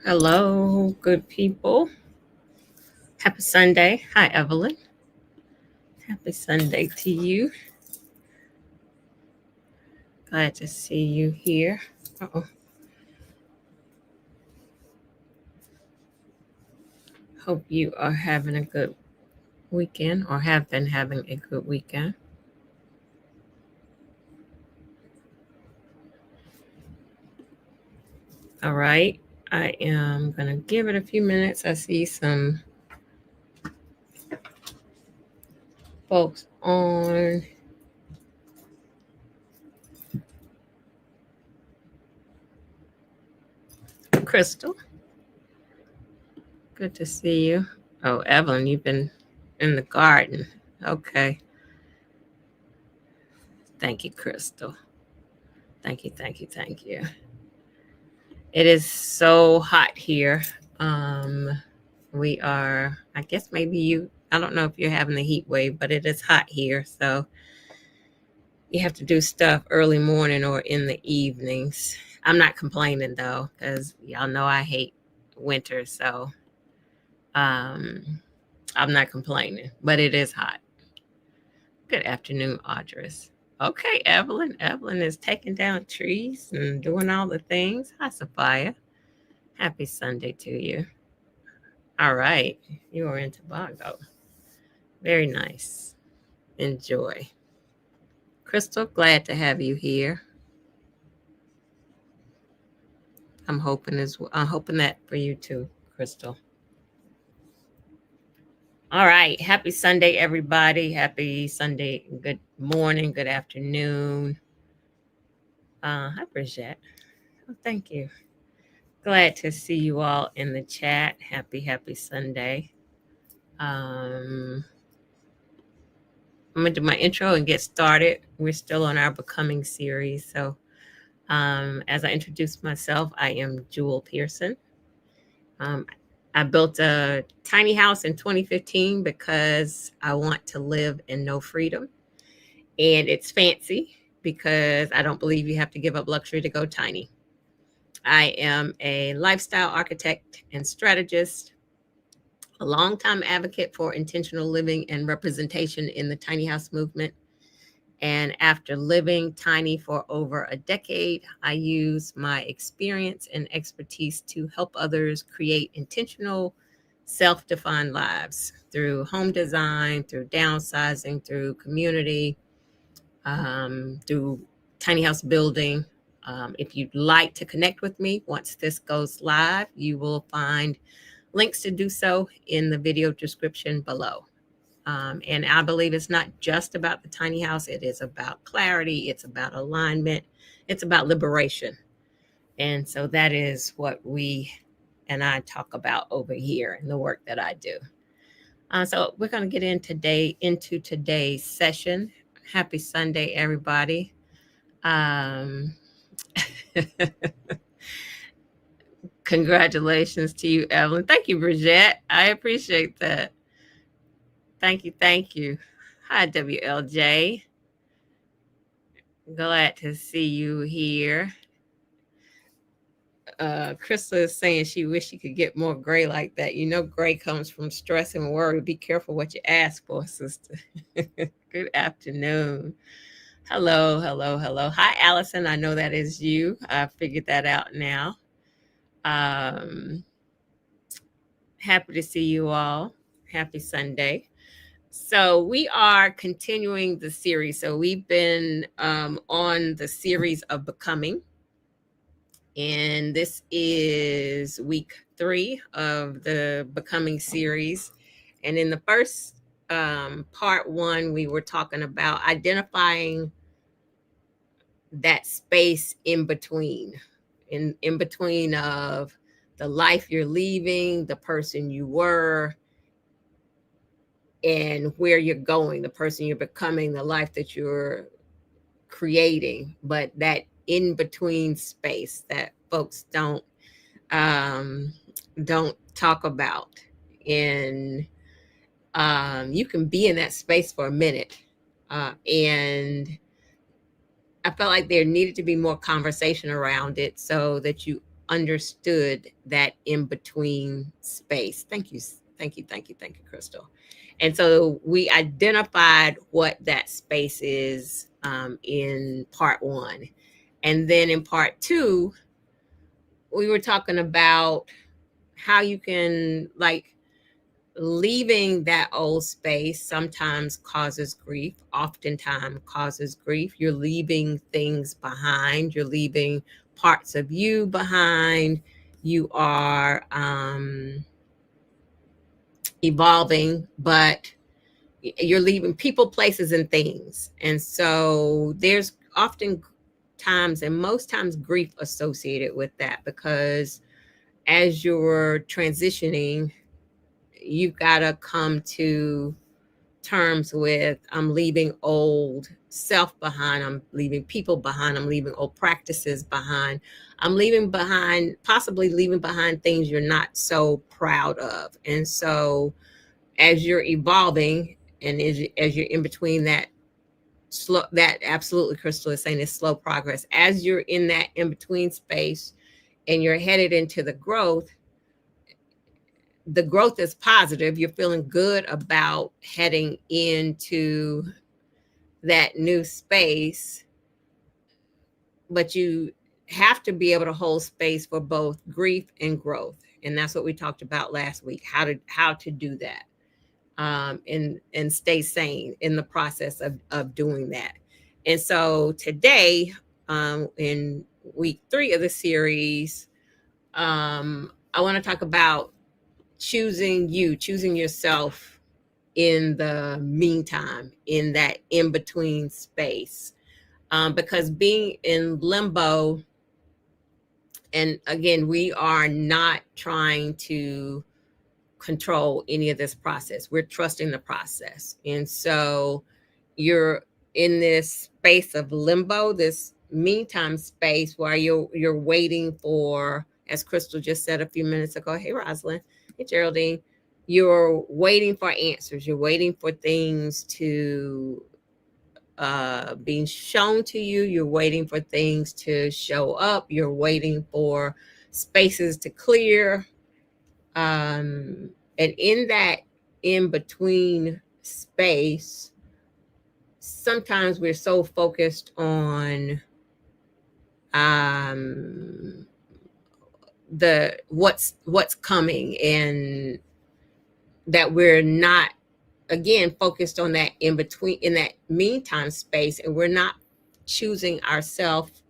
Hello, good people. Happy Sunday. Hi, Evelyn. Happy Sunday to you. Glad to see you here. Uh-oh. Hope you are having a good weekend or have been having a good weekend. All right. I am going to give it a few minutes. I see some folks on. Crystal, good to see you. Oh, Evelyn, you've been in the garden. Okay. Thank you, Crystal. Thank you, thank you, thank you. It is so hot here. Um, we are, I guess maybe I don't know if you're having the heat wave, but it is hot here. So you have to do stuff early morning or in the evenings. I'm not complaining though, because y'all know I hate winter. So um, I'm not complaining, but it is hot. Good afternoon, Audrey. Okay, Evelyn. Evelyn is taking down trees and doing all the things. Hi, Sophia. Happy Sunday to you. All right. You are in Tobago. Very nice. Enjoy. Crystal, glad to have you here. I'm hoping that for you too, Crystal. All right. Happy Sunday, everybody. Happy Sunday. Good morning. Good afternoon. Hi, Bridget. Oh, thank you. Glad to see you all in the chat. Happy Sunday. I'm going to do my intro and get started. We're still on our Becoming series. So, as I introduce myself, I am Jewel Pearson. I built a tiny house in 2015 because I want to live in no freedom. And it's fancy because I don't believe you have to give up luxury to go tiny. I am a lifestyle architect and strategist, a longtime advocate for intentional living and representation in the tiny house movement. And after living tiny for over a decade, I use my experience and expertise to help others create intentional, self-defined lives through home design, through downsizing, through community, through tiny house building. If you'd like to connect with me, once this goes live, you will find links to do so in the video description below. And I believe it's not just about the tiny house. It is about clarity. It's about alignment. It's about liberation. And so that is what we and I talk about over here in the work that I do. So we're going to get into today's session. Happy Sunday, everybody. Congratulations to you, Evelyn. Thank you, Bridget. I appreciate that. Thank you. Thank you. Hi, WLJ. Glad to see you here. Crystal is saying she wish she could get more gray like that. You know, gray comes from stress and worry. Be careful what you ask for, sister. Good afternoon. Hello. Hi, Allison. I know that is you. I figured that out now. Happy to see you all. Happy Sunday. So we are continuing the series. So we've been on the series of becoming. And this is week 3 of the Becoming series. And in the first part 1, we were talking about identifying that space in between, in between of the life you're leaving, the person you were, and where you're going, the person you're becoming, the life that you're creating. But that in between space that folks don't talk about. And you can be in that space for a minute. And I felt like there needed to be more conversation around it so that you understood that in between space. Thank you. Thank you. Thank you. Thank you, Crystal. And so we identified what that space is in part one. And then in part two, we were talking about how you can, like, leaving that old space sometimes causes grief, oftentimes causes grief. You're leaving things behind, you're leaving parts of you behind, you are evolving, but you're leaving people, places, and things. And so there's often times, and most times, grief associated with that, because as you're transitioning, you've got to come to terms with, I'm leaving old self behind, I'm leaving people behind, I'm leaving old practices behind, I'm leaving behind, possibly leaving behind things you're not so proud of. And so as you're evolving, and as you're in between that slow, that absolutely Crystal is saying is slow progress, as you're in that in between space and you're headed into the growth is positive. You're feeling good about heading into that new space, but you have to be able to hold space for both grief and growth. And that's what we talked about last week, how to do that, and stay sane in the process of doing that. And so today, in week 3 of the series, I want to talk about choosing yourself in the meantime, in that in between space. Because being in limbo, and again, we are not trying to control any of this process. We're trusting the process. And so you're in this space of limbo, this meantime space where you're waiting for, as Crystal just said a few minutes ago, hey Rosalind, hey Geraldine, you're waiting for answers. You're waiting for things to being shown to you. You're waiting for things to show up. You're waiting for spaces to clear. And in that in between space, sometimes we're so focused on the what's coming, and that we're not, again, focused on that in between, in that meantime space, and we're not choosing ourselves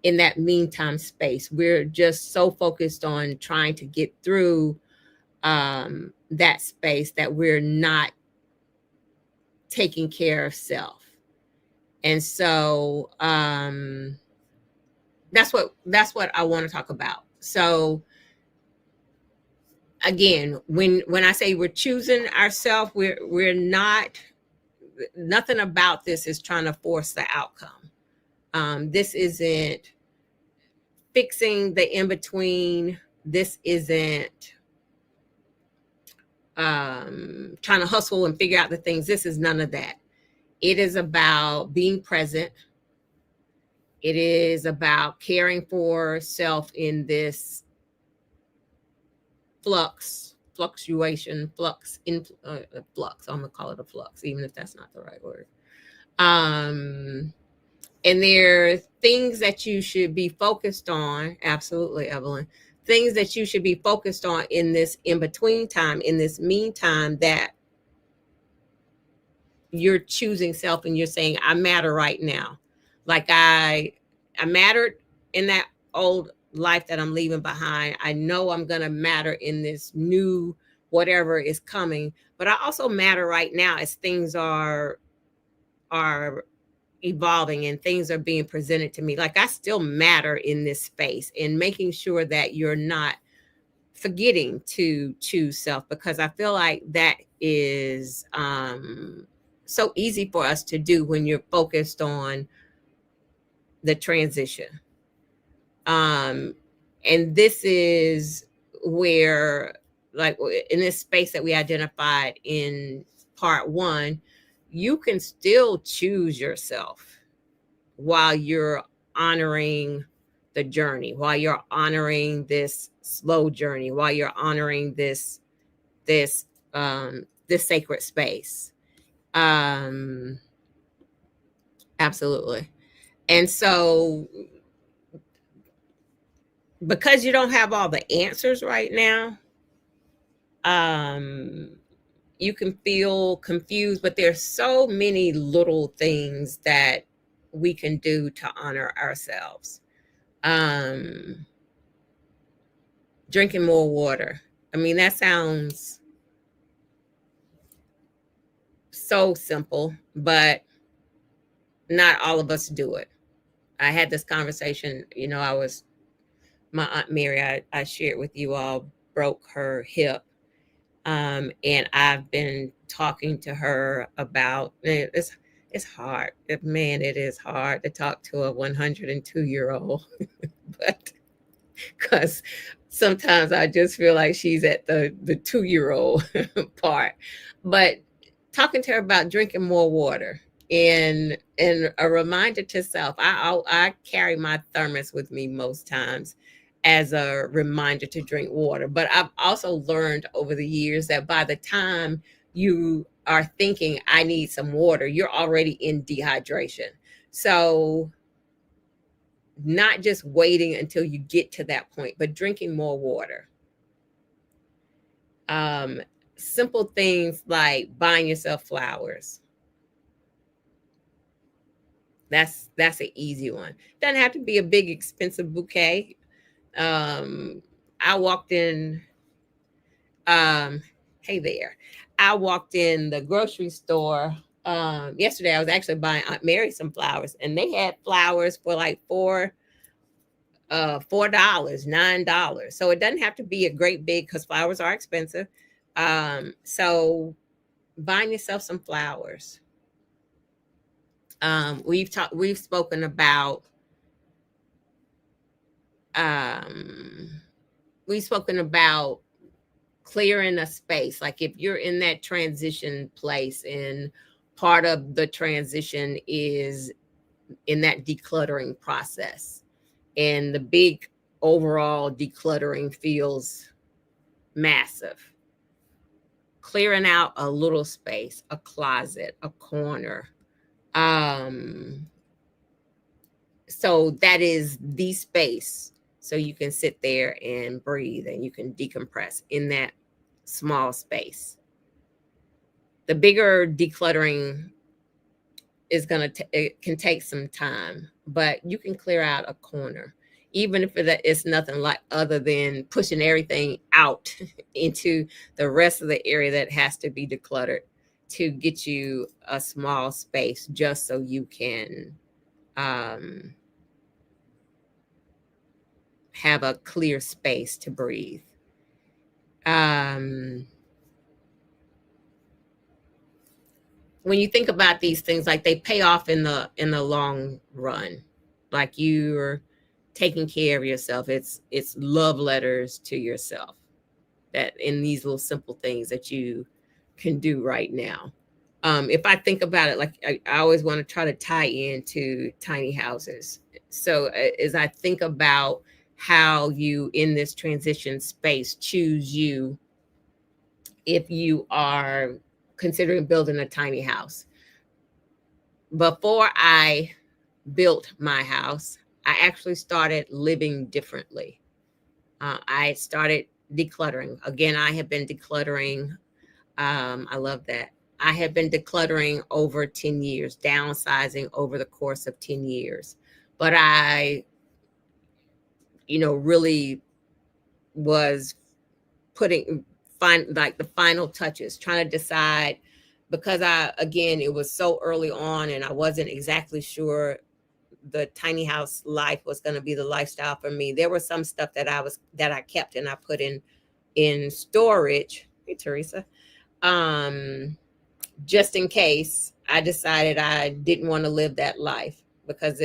in that meantime space. We're just so focused on trying to get through that space that we're not taking care of self. And so that's what I want to talk about. So again, when I say we're choosing ourselves, we're not, nothing about this is trying to force the outcome. This isn't fixing the in between. This isn't trying to hustle and figure out the things. This is none of that. It is about being present. It is about caring for self in this fluctuation, flux. I'm gonna call it a flux, even if that's not the right word. And there are things that you should be focused on. Absolutely, Evelyn. Things that you should be focused on in this in-between time, in this meantime, that you're choosing self and you're saying, I matter right now. Like I mattered in that old life that I'm leaving behind. I know I'm going to matter in this new whatever is coming, but I also matter right now as things are evolving and things are being presented to me. Like I still matter in this space, and making sure that you're not forgetting to choose self, because I feel like that is so easy for us to do when you're focused on the transition. And this is where, like in this space that we identified in part 1, you can still choose yourself while you're honoring the journey, while you're honoring this slow journey, while you're honoring this this sacred space. Um, absolutely. And so, because you don't have all the answers right now, um, you can feel confused, but there's so many little things that we can do to honor ourselves. Um, drinking more water. I mean, that sounds so simple, but not all of us do it. I had this conversation, my Aunt Mary, I shared with you all, broke her hip. And I've been talking to her about it's hard. Man, it is hard to talk to a 102-year-old, but because sometimes I just feel like she's at the 2-year-old part. But talking to her about drinking more water, and a reminder to self. I carry my thermos with me most times as a reminder to drink water. But I've also learned over the years that by the time you are thinking I need some water, you're already in dehydration. So not just waiting until you get to that point, but drinking more water. Um, simple things like buying yourself flowers. That's an easy one. Doesn't have to be a big expensive bouquet. Um, I walked in. Um, hey there. I walked in the grocery store yesterday. I was actually buying Aunt Mary some flowers, and they had flowers for like $4, $9. So it doesn't have to be a great big, because flowers are expensive. So buying yourself some flowers. We've spoken about um we've spoken about clearing a space. Like if you're in that transition place, and part of the transition is in that decluttering process, and the big overall decluttering feels massive. Clearing out a little space, a closet, a corner. Um, so that is the space. So you can sit there and breathe, and you can decompress in that small space. The bigger decluttering it can take some time, but you can clear out a corner, even if it's nothing like other than pushing everything out into the rest of the area that has to be decluttered, to get you a small space, just so you can um, have a clear space to breathe. Um, when you think about these things, like, they pay off in the long run. Like, you're taking care of yourself. It's love letters to yourself, that in these little simple things that you can do right now. If I think about it, like, I always want to try to tie into tiny houses. So as I think about how you, in this transition space, choose you, if you are considering building a tiny house. Before I built my house, I actually started living differently. I started decluttering. Again, I have been decluttering. I love that. I have been decluttering over 10 years, downsizing over the course of 10 years. But I, really was putting like the final touches, trying to decide, because it was so early on, and I wasn't exactly sure the tiny house life was going to be the lifestyle for me. There was some stuff that I kept, and I put in storage. Hey, Teresa. Um, just in case I decided I didn't want to live that life, because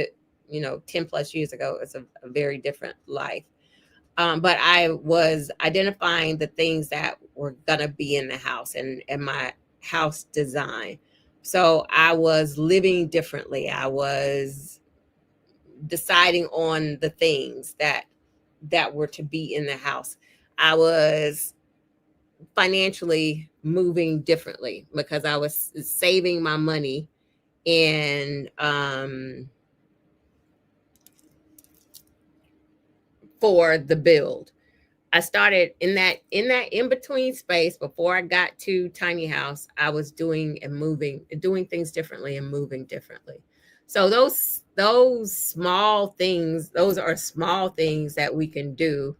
10 plus years ago, it's a very different life. But I was identifying the things that were gonna be in the house, and my house design. So I was living differently. I was deciding on the things that were to be in the house. I was financially moving differently because I was saving my money and for the build. I started in that in between space before I got to tiny house. I was doing things differently and moving differently. So those small things, those are small things that we can do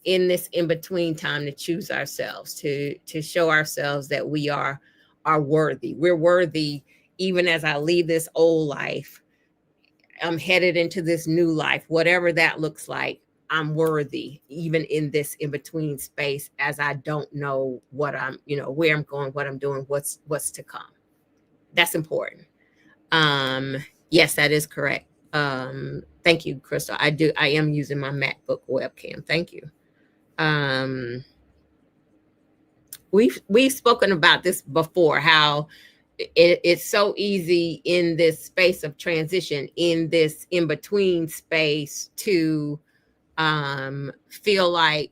in this in between time to choose ourselves, to show ourselves that we are worthy. We're worthy even as I leave this old life. I'm headed into this new life, whatever that looks like. I'm worthy, even in this in between space, as I don't know what where I'm going, what I'm doing, what's to come. That's important. Um, yes, that is correct. Thank you, Crystal. I am using my MacBook webcam. Thank you. Um, we've spoken about this before, how it's so easy in this space of transition, in this in between space, to feel like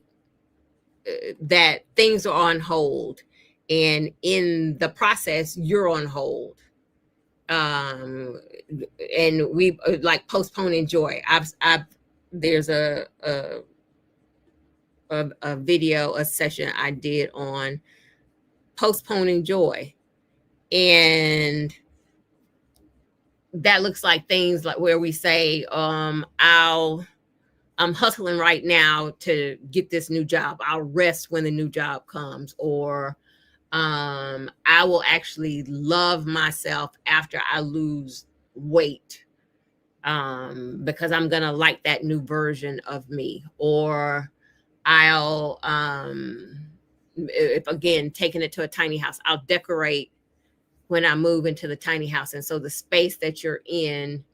that things are on hold, and in the process you're on hold. And we like postponing joy. I've there's a video, a session I did on postponing joy, and that looks like things like where we say, I'm hustling right now to get this new job. I'll rest when the new job comes. Or I will actually love myself after I lose weight, because I'm going to like that new version of me. Or I'll, if again, taking it to a tiny house, I'll decorate when I move into the tiny house. And so the space that you're in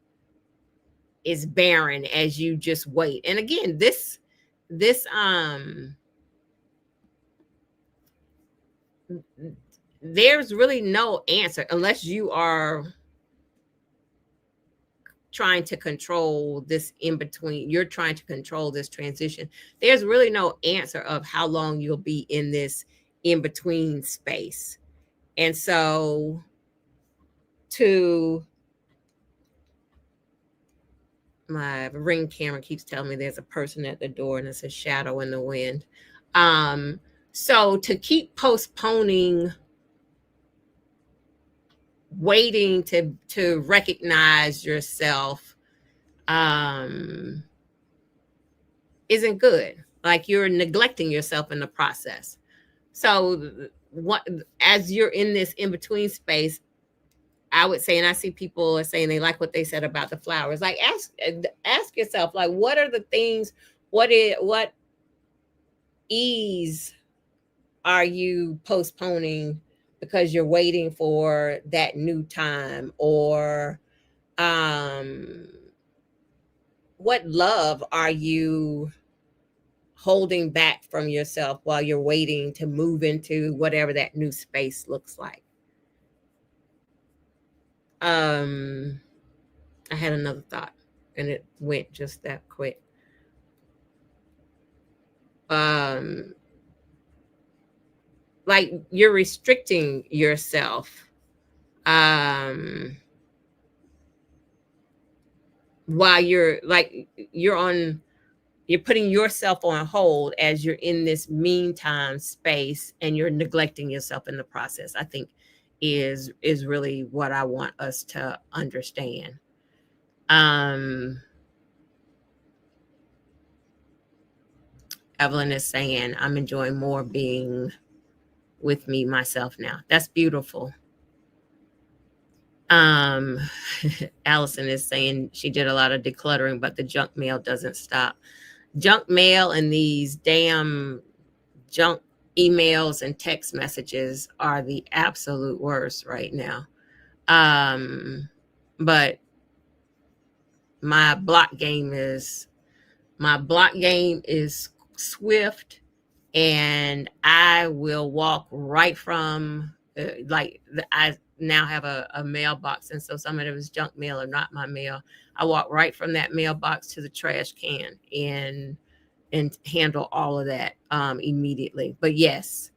is barren as you just wait. And again, this there's really no answer unless you are trying to control this in between. You're trying to control this transition. There's really no answer of how long you'll be in this in between space. And so to my Ring camera keeps telling me there's a person at the door and it's a shadow in the wind. So to keep postponing waiting to recognize yourself isn't good. Like, you're neglecting yourself in the process. So what, as you're in this in between space, I would say, and I see people are saying they like what they said about the flowers. Like, ask yourself, like, what are the things? What ease are you postponing because you're waiting for that new time? Or what love are you holding back from yourself while you're waiting to move into whatever that new space looks like? I had another thought and it went just that quick. Like, you're restricting yourself while you're like, you're putting yourself on hold as you're in this meantime space, and you're neglecting yourself in the process, I think is really what I want us to understand. Evelyn is saying, I'm enjoying more being with me, myself now. That's beautiful. Allison is saying she did a lot of decluttering, but the junk mail doesn't stop. Junk mail and these damn junk emails and text messages are the absolute worst right now. But my block game is swift, and I will walk right from now have a mailbox, and so some of it was junk mail or not my mail. I walk right from that mailbox to the trash can and handle all of that immediately. But yes,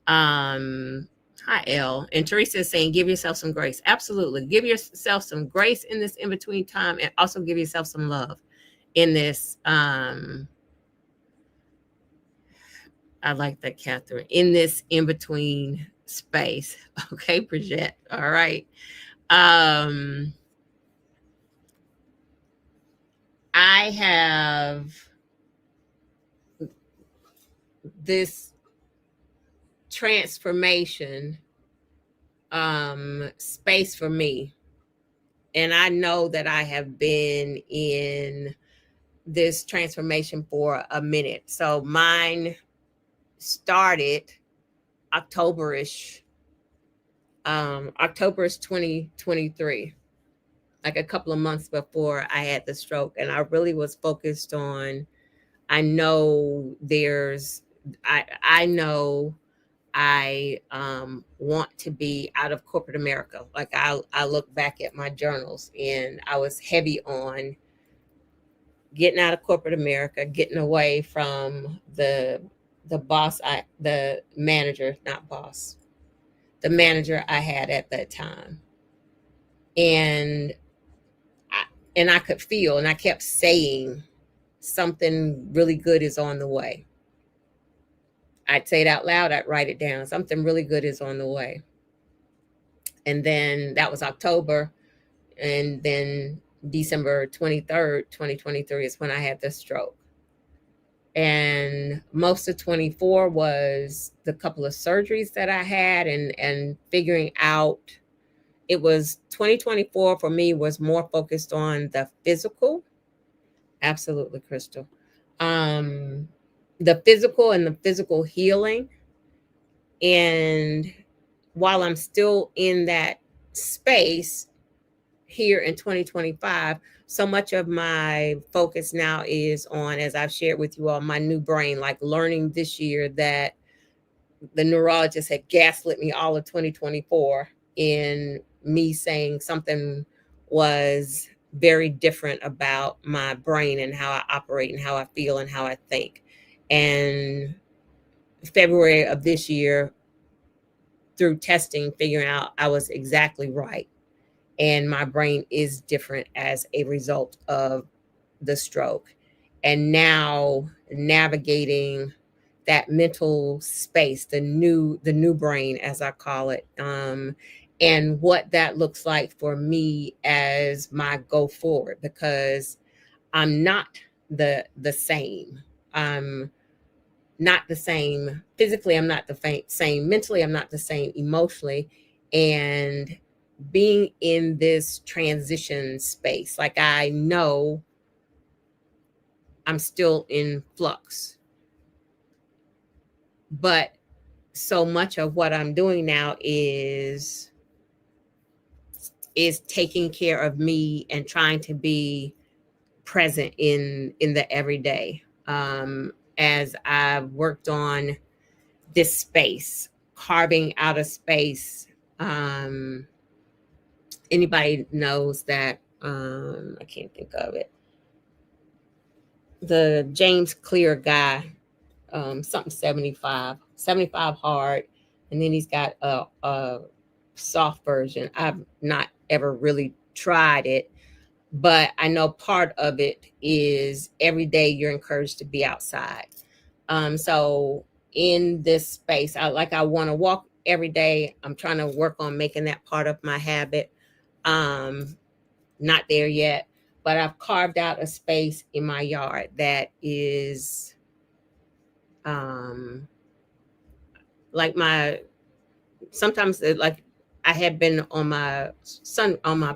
hi Elle. And Teresa is saying, give yourself some grace. Absolutely, give yourself some grace in this in between time, and also give yourself some love in this. I like that, Catherine. In this in between space. Okay, Bridget. All right. Um, I have this transformation space for me. And I know that I have been in this transformation for a minute. So mine started Octoberish, October's 2023, like a couple of months before I had the stroke. And I really was focused on, I know there's, I know I want to be out of corporate America. Like I look back at my journals and I was heavy on getting out of corporate America, getting away from the boss, the manager, not boss, the manager I had at that time. And I, and I could feel, and I kept saying something really good is on the way. I'd say it out loud, I'd write it down. Something really good is on the way. And then that was October. And then December 23rd, 2023 is when I had the stroke. And most of 24 was the couple of surgeries that I had and figuring out. It was 2024 for me was more focused on the physical. Absolutely, Crystal. Um, the physical and the physical healing. And while I'm still in that space here in 2025, so much of my focus now is on, as I've shared with you all, my new brain, like learning this year that the neurologist had gaslit me all of 2024 in me saying something was very different about my brain and how I operate and how I feel and how I think. And February of this year, through testing, figuring out I was exactly right. And my brain is different as a result of the stroke. And now navigating that mental space, the new brain, as I call it, and what that looks like for me as my go forward, because I'm not the same. I'm not the same physically. I'm not the same mentally. I'm not the same emotionally. And being in this transition space, like I know I'm still in flux, but so much of what I'm doing now is taking care of me and trying to be present in the everyday. As I've worked on this space, carving out a space. Anybody knows that, I can't think of it, the James Clear guy, something 75 hard, and then he's got a soft version. I've not ever really tried it, but I know part of it is every day you're encouraged to be outside. So in this space, I want to walk every day. I'm trying to work on making that part of my habit. Not there yet, but I've carved out a space in my yard that is like my sometimes like I had been on my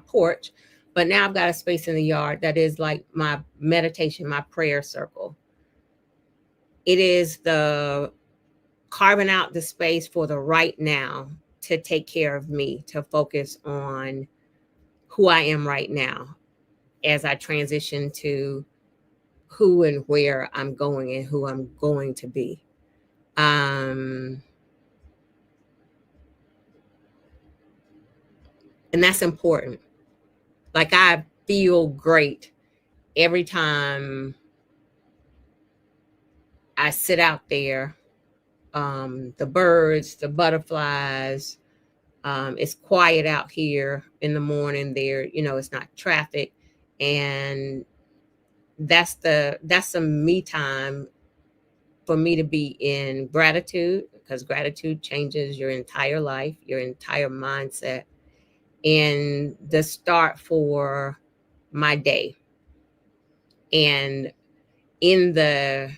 porch, but now I've got a space in the yard that is like my meditation, my prayer circle. It is the carving out the space for the right now to take care of me, to focus on who I am right now as I transition to who and where I'm going and who I'm going to be. Um, And that's important. Like, I feel great every time I sit out there. The birds, the butterflies, it's quiet out here in the morning there, it's not traffic. And that's some me time for me to be in gratitude, because gratitude changes your entire life, your entire mindset, and the start for my day. And in the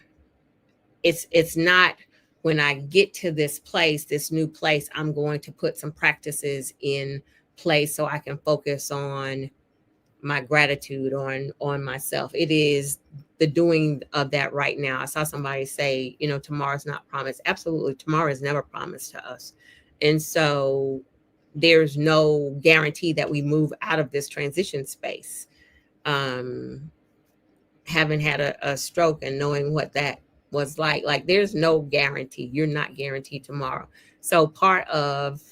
it's not, when I get to this place, this new place, I'm going to put some practices in place so I can focus on my gratitude, on myself. It is the doing of that right now. I saw somebody say, tomorrow's not promised. Absolutely, tomorrow is never promised to us. And so there's no guarantee that we move out of this transition space. um Having had a stroke and knowing what that was like, there's no guarantee. You're not guaranteed tomorrow. So part of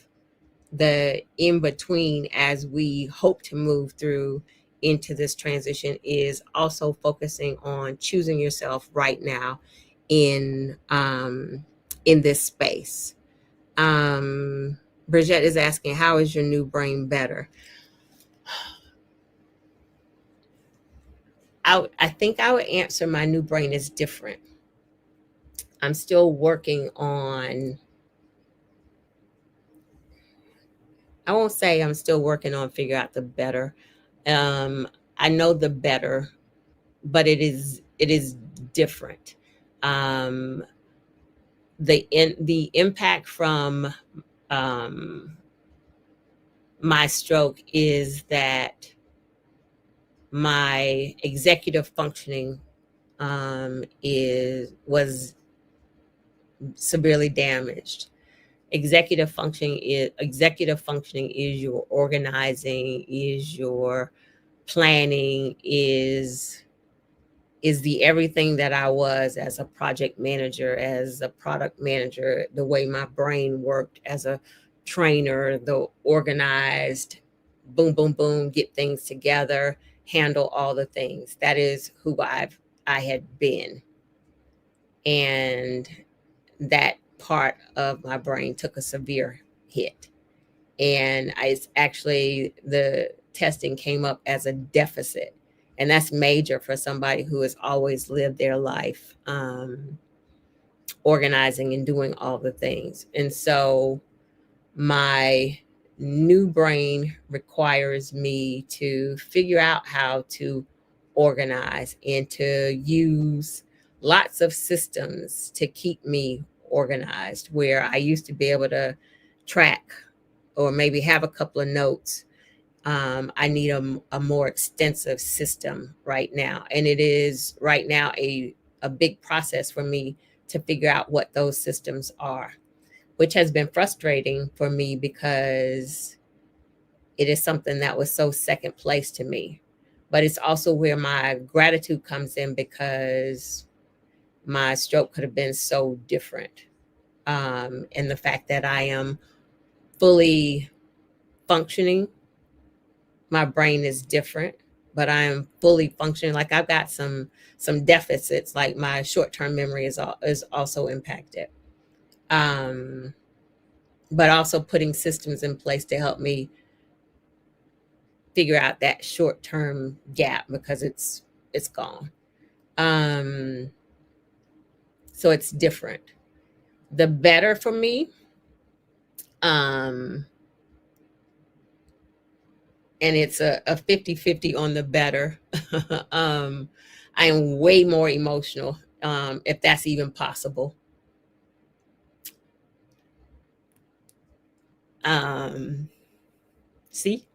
the in between, as we hope to move through into this transition, is also focusing on choosing yourself right now in this space. Bridget is asking, how is your new brain better? I think I would answer, my new brain is different. I'm still working on, I won't say I'm still working on figure out the better. Um, I know the better, but it is different. Um, the impact from um, my stroke is that my executive functioning is was severely damaged. Executive functioning is your organizing, is your planning, is the everything that I was as a project manager, as a product manager, the way my brain worked as a trainer, the organized, boom, boom, boom, get things together, handle all the things. That is who I had been. And that part of my brain took a severe hit. And it's actually, the testing came up as a deficit, and that's major for somebody who has always lived their life organizing and doing all the things. And so my new brain requires me to figure out how to organize and to use lots of systems to keep me organized, where I used to be able to track or maybe have a couple of notes. I need a more extensive system right now. And it is right now a big process for me to figure out what those systems are, which has been frustrating for me because it is something that was so second place to me. But it's also where my gratitude comes in, because my stroke could have been so different. And the fact that I am fully functioning, my brain is different, but I am fully functioning. Like, I've got some deficits, like my short-term memory is also impacted. Um, but also putting systems in place to help me figure out that short-term gap, because it's gone. Um, so it's different. The better for me, um, and it's a 50-50 on the better. I am way more emotional, if that's even possible. Um, see,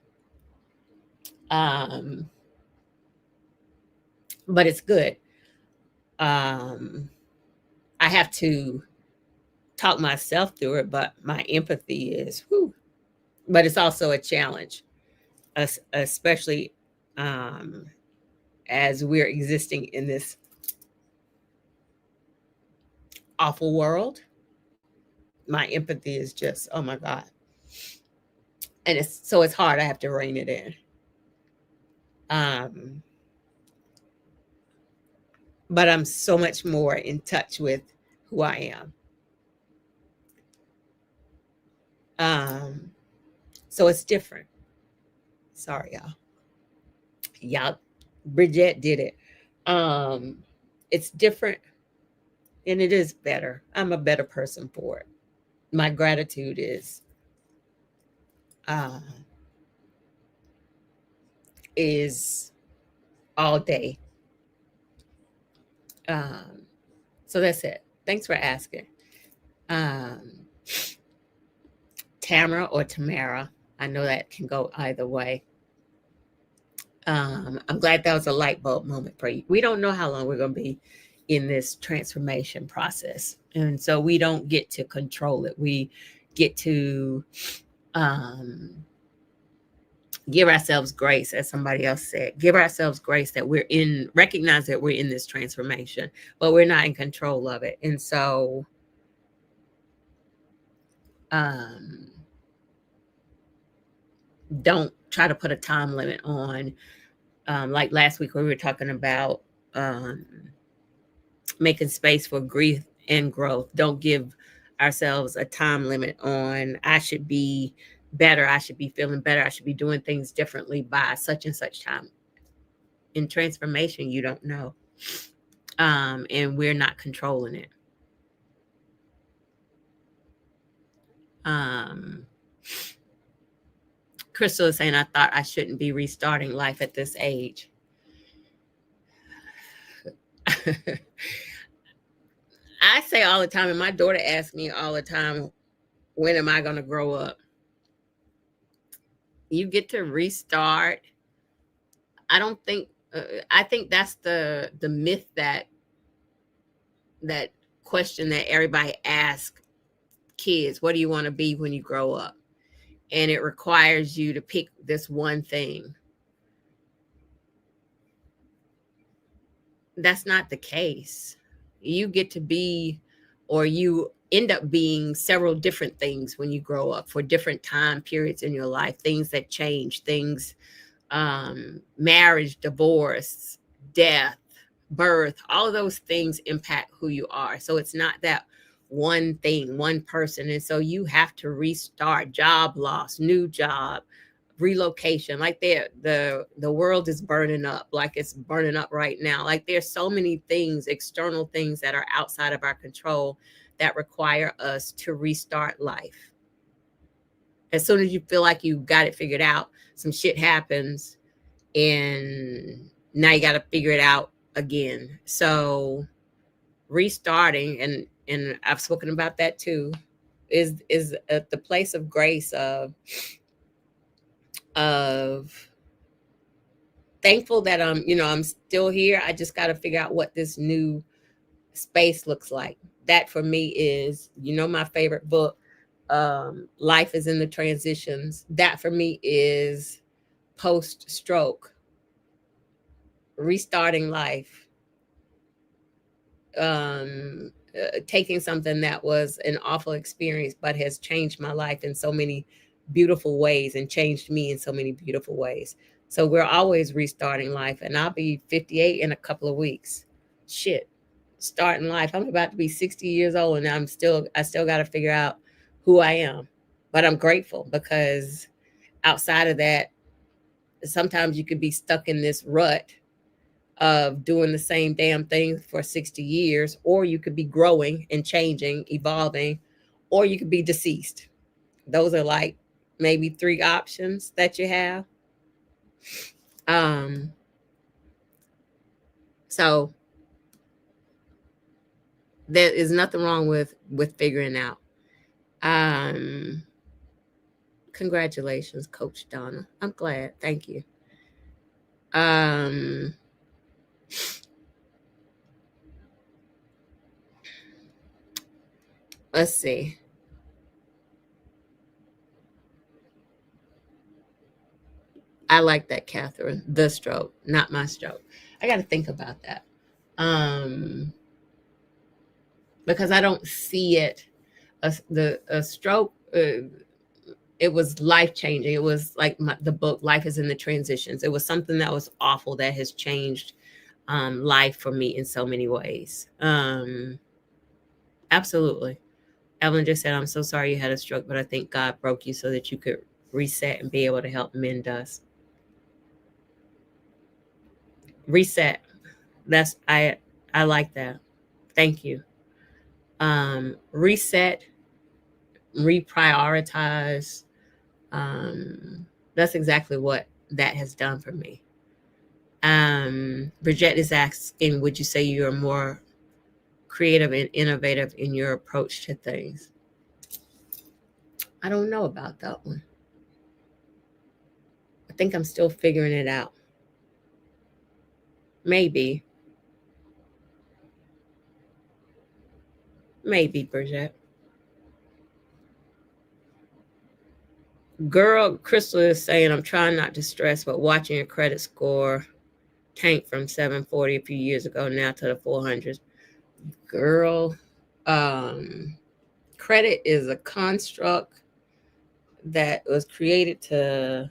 um, but it's good. Um, I have to talk myself through it, but my empathy is, whew, but it's also a challenge, especially um, as we're existing in this awful world. My empathy is just, oh my God. and it's hard. I have to rein it in. Um, but I'm so much more in touch with who I am. So it's different. Sorry, y'all. Y'all, Bridget did it. Um, it's different and it is better. I'm a better person for it. My gratitude uh, is all day. Um, so that's it. Thanks for asking. Um, Tamara or Tamara. I know that can go either way. I'm glad that was a light bulb moment for you. We don't know how long we're going to be in this transformation process. And so we don't get to control it. We get to um, give ourselves grace, as somebody else said, give ourselves grace that recognize that we're in this transformation, but we're not in control of it. And so, um, don't try to put a time limit on, like last week we were talking about um, making space for grief and growth. Don't give ourselves a time limit on, I should be better, I should be feeling better, I should be doing things differently by such and such time. In transformation, you don't know. And we're not controlling it. Um, Crystal is saying, I thought I shouldn't be restarting life at this age. I say all the time, and my daughter asks me all the time, when am I going to grow up? You get to restart. I don't think, I think that's the myth that question that everybody asks kids, what do you want to be when you grow up? And it requires you to pick this one thing. That's not the case. You get to be, or you end up being several different things when you grow up for different time periods in your life, things that change, things, marriage, divorce, death, birth, all of those things impact who you are. So it's not that one thing, one person. And so you have to restart, job loss, new job, relocation. Like the world is burning up, like it's burning up right now. Like there's so many things, external things that are outside of our control that require us to restart life. As soon as you feel like you got it figured out, some shit happens and now you got to figure it out again. So restarting, and I've spoken about that too, is at the place of grace of thankful that I'm still here. I just got to figure out what this new space looks like. That for me is, my favorite book, Life is in the Transitions. That for me is post stroke, restarting life, taking something that was an awful experience but has changed my life in so many beautiful ways and changed me in so many beautiful ways. So we're always restarting life, and I'll be 58 in a couple of weeks. Shit, starting life. I'm about to be 60 years old, and I still got to figure out who I am. But I'm grateful because outside of that, sometimes you could be stuck in this rut of doing the same damn thing for 60 years, or you could be growing and changing, evolving, or you could be deceased. Those are like maybe three options that you have. Um, so there is nothing wrong with figuring out. Um, Congratulations, Coach Donna. I'm glad. Thank you. Um, let's see. I like that, Catherine. The stroke, not my stroke. I got to think about that. Because I don't see it. A stroke, it it was life changing. It was like the book Life is in the Transitions. It was something that was awful that has changed life for me in so many ways. Absolutely. Evelyn just said, I'm so sorry you had a stroke, but I think God broke you so that you could reset and be able to help mend us. Reset. That's I like that. Thank you. Reset, reprioritize. That's exactly what that has done for me. Bridget is asking, would you say you're more creative and innovative in your approach to things? I don't know about that one. I think I'm still figuring it out. Maybe. Maybe, Bridget. Girl, Crystal is saying, I'm trying not to stress, but watching your credit score tank from 740 a few years ago now to the 400s. Girl, credit is a construct that was created to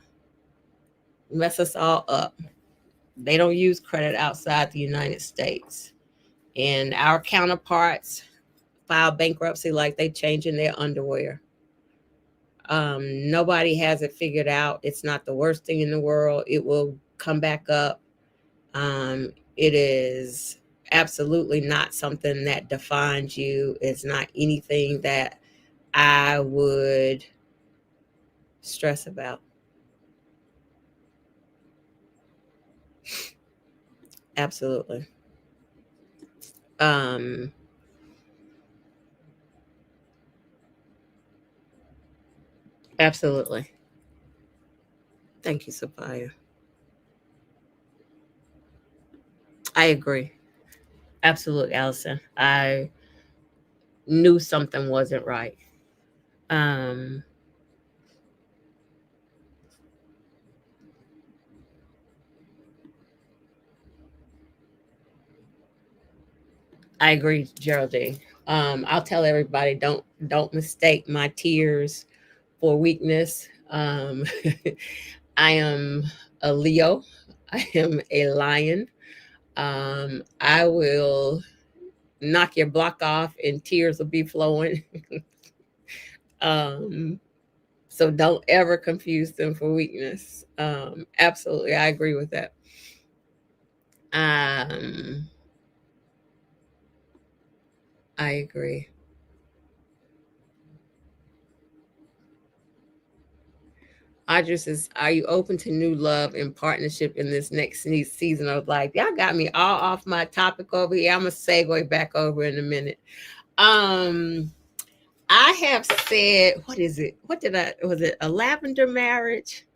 mess us all up. They don't use credit outside the United States. And our counterparts file bankruptcy like they changing their underwear. Nobody has it figured out. It's not the worst thing in the world. It will come back up. It is absolutely not something that defines you. It's not anything that I would stress about. Absolutely. Um, Absolutely. Thank you, Sophia. I agree. Absolutely, Allison. I knew something wasn't right. Um, I agree, Geraldine. I'll tell everybody, don't mistake my tears for weakness. I am a Leo. I am a lion. I will knock your block off and tears will be flowing. um, so don't ever confuse them for weakness. Absolutely, I agree with that. Um, I agree. Audrey says, are you open to new love and partnership in this next season of life? Y'all got me all off my topic over here. I'm going to segue back over in a minute. Um, I have said, what is it? Was it a lavender marriage?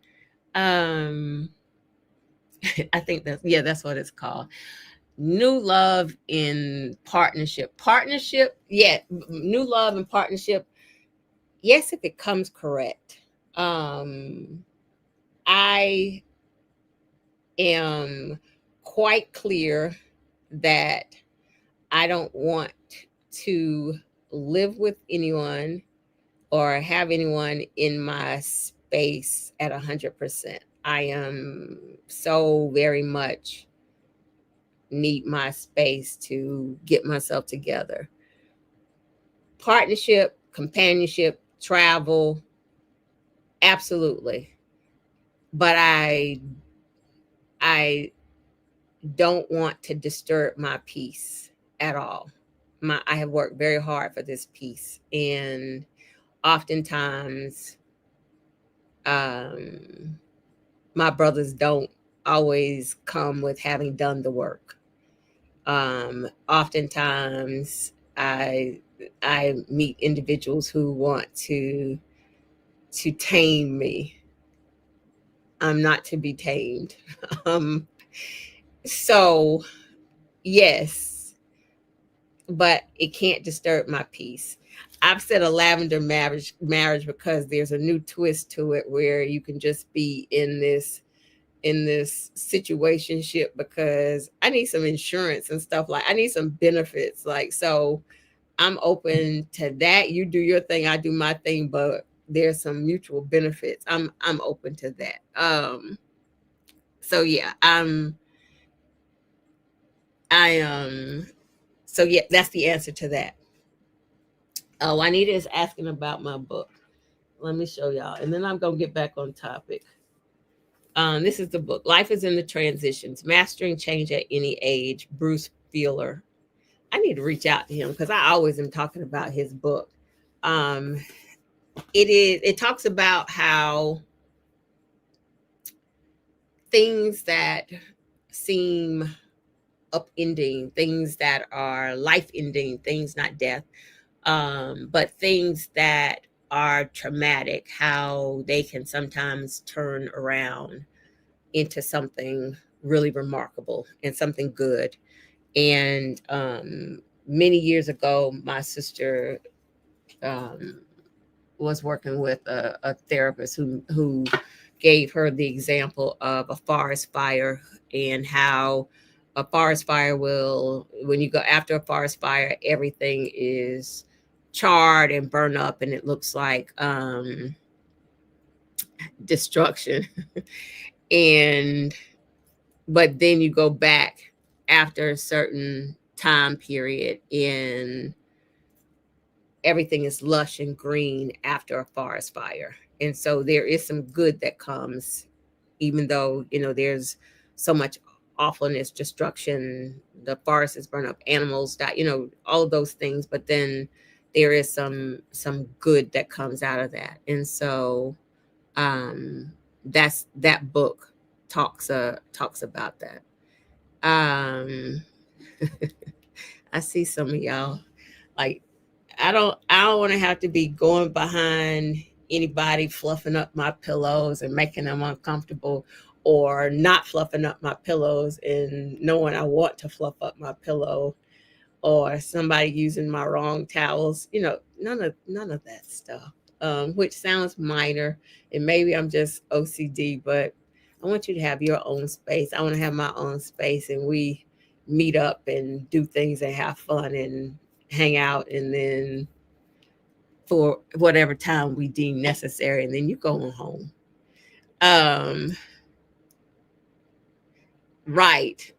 Um, I think that's what it's called. New love in partnership. Partnership, yeah, new love and partnership. Yes, if it comes correct. I am quite clear that I don't want to live with anyone or have anyone in my space at 100%. I am so very much need my space to get myself together. Partnership, companionship, travel, absolutely. But I don't want to disturb my peace at all. I have worked very hard for this peace, and oftentimes um, my brothers don't always come with having done the work. Oftentimes I meet individuals who want to tame me. I'm not to be tamed. um, so yes, but it can't disturb my peace. I've said a lavender marriage because there's a new twist to it where you can just be in this situationship because I need some insurance and stuff, like I need some benefits, like, so I'm open to that. You do your thing, I do my thing, but there's some mutual benefits, I'm open to that. So yeah, I so yeah, that's the answer to that. Oh, Juanita is asking about my book. Let me show y'all, and then I'm gonna get back on topic. This is the book. Life is in the Transitions: Mastering Change at Any Age. Bruce Feeler. I need to reach out to him because I always am talking about his book. Um, it talks about how things that seem upending, things that are life ending, things not death, but things that are traumatic, how they can sometimes turn around into something really remarkable and something good. And many years ago, my sister um, was working with a therapist who gave her the example of a forest fire, and how a forest fire will, when you go after a forest fire, everything is charred and burned up, and it looks like destruction. And but then you go back after a certain time period, and everything is lush and green after a forest fire. And so there is some good that comes, even though, there's so much awfulness, destruction, the forest is burned up, animals die, all of those things. But then there is some good that comes out of that. And so that book talks about that. Um I see some of y'all like, I don't want to have to be going behind anybody fluffing up my pillows and making them uncomfortable, or not fluffing up my pillows and knowing I want to fluff up my pillow, or somebody using my wrong towels, none of that stuff. Which sounds minor, and maybe I'm just OCD, but I want you to have your own space. I want to have my own space, and we meet up and do things and have fun and hang out, and then for whatever time we deem necessary, and then you go on home. Um, right.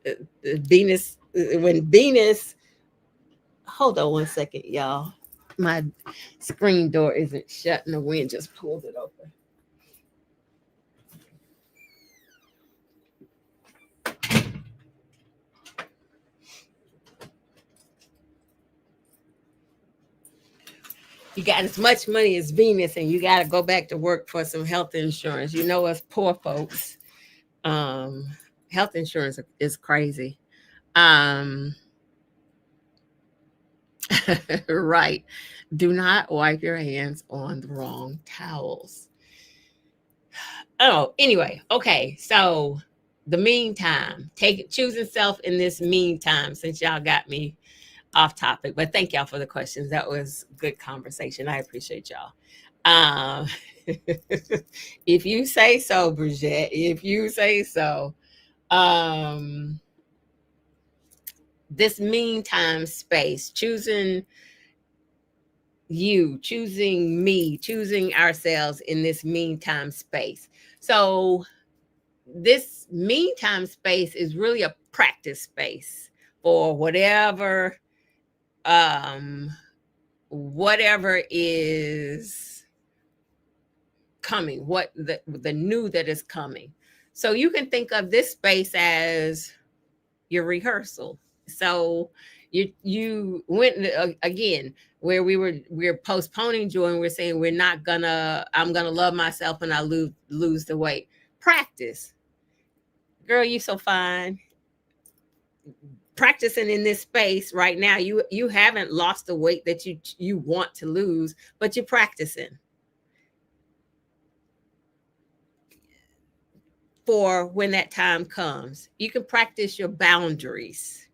Venus, when Venus, hold on one second, y'all. My screen door isn't shut and the wind just pulled it open. You got as much money as Venus, and you got to go back to work for some health insurance. Us poor folks, um, health insurance is crazy. Um, right. Do not wipe your hands on the wrong towels. Oh, anyway, okay. So the meantime, choosing self in this meantime, since y'all got me off topic, but thank y'all for the questions. That was good conversation. I appreciate y'all. Um, if you say so, Bridget, if you say so. Um, this meantime space, choosing me, choosing ourselves in this meantime space. So this meantime space is really a practice space for whatever is coming, what the new that is coming. So you can think of this space as your rehearsal. So you went again where we're postponing joy, and we're saying I'm gonna love myself and I lose the weight. Practice. Girl, you so fine. Practicing in this space right now, you haven't lost the weight that you want to lose, but you're practicing for when that time comes. You can practice your boundaries.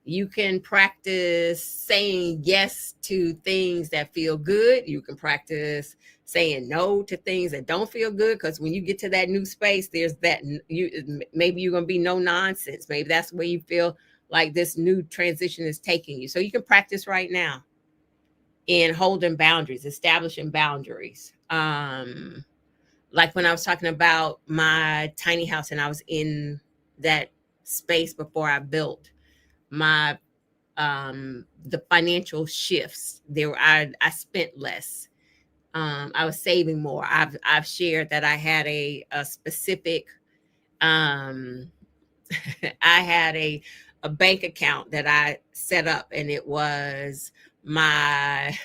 You can practice saying yes to things that feel good. You can practice saying no to things that don't feel good, because when you get to that new space, there's that maybe you're going to be no nonsense. Maybe that's where you feel like this new transition is taking you. So you can practice right now. in holding boundaries, establishing boundaries. Like when I was talking about my tiny house and I was in that space before I built my the financial shifts there were, I spent less. I was saving more. I've shared that I had a specific um I had a bank account that I set up, and it was my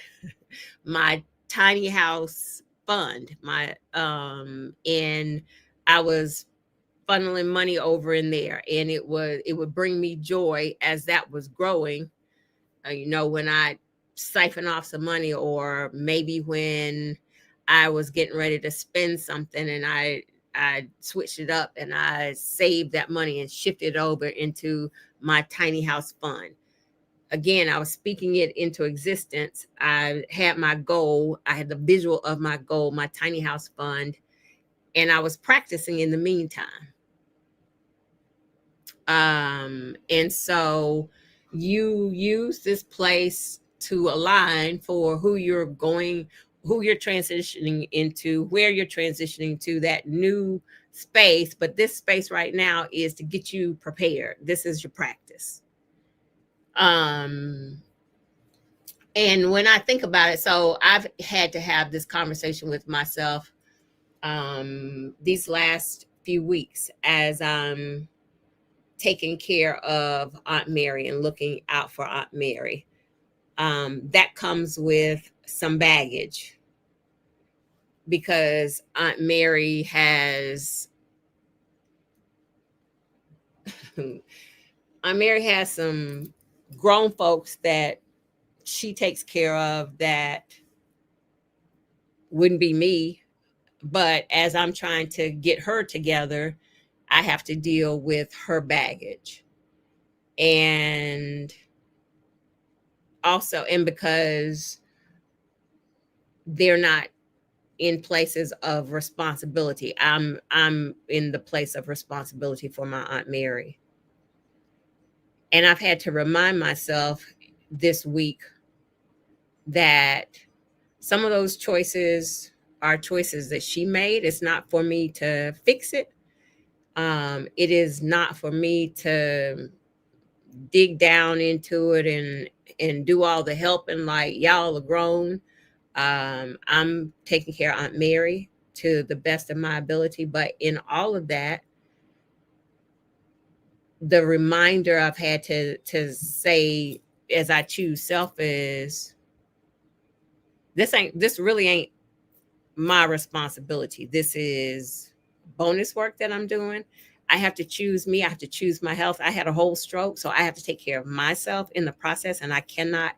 my tiny house fund. My and I was funneling money over in there, and it would bring me joy as that was growing. When I siphon off some money, or maybe when I was getting ready to spend something and I switched it up and I saved that money and shifted it over into my tiny house fund. Again, I was speaking it into existence. I had my goal, I had the visual of my goal, my tiny house fund, and I was practicing in the meantime. And so you use this place to align for who you're transitioning into, where you're transitioning to that new space. But this space right now is to get you prepared. This is your practice. Um, and when I think about it, so I've had to have this conversation with myself these last few weeks as I'm taking care of Aunt Mary and looking out for Aunt Mary. That comes with some baggage because Aunt Mary has Aunt Mary has some grown folks that she takes care of that wouldn't be me. But as I'm trying to get her together, I have to deal with her baggage. And also, and because they're not in places of responsibility, I'm in the place of responsibility for my Aunt Mary. And I've had to remind myself this week that some of those choices are choices that she made. It's not for me to fix it. It is not for me to dig down into it and do all the helping like y'all are grown. I'm taking care of Aunt Mary to the best of my ability, but in all of that, the reminder I've had to say as I choose self is this really ain't my responsibility. This is bonus work that I'm doing. I have to choose me. I have to choose my health. I had a whole stroke, so I have to take care of myself in the process, and I cannot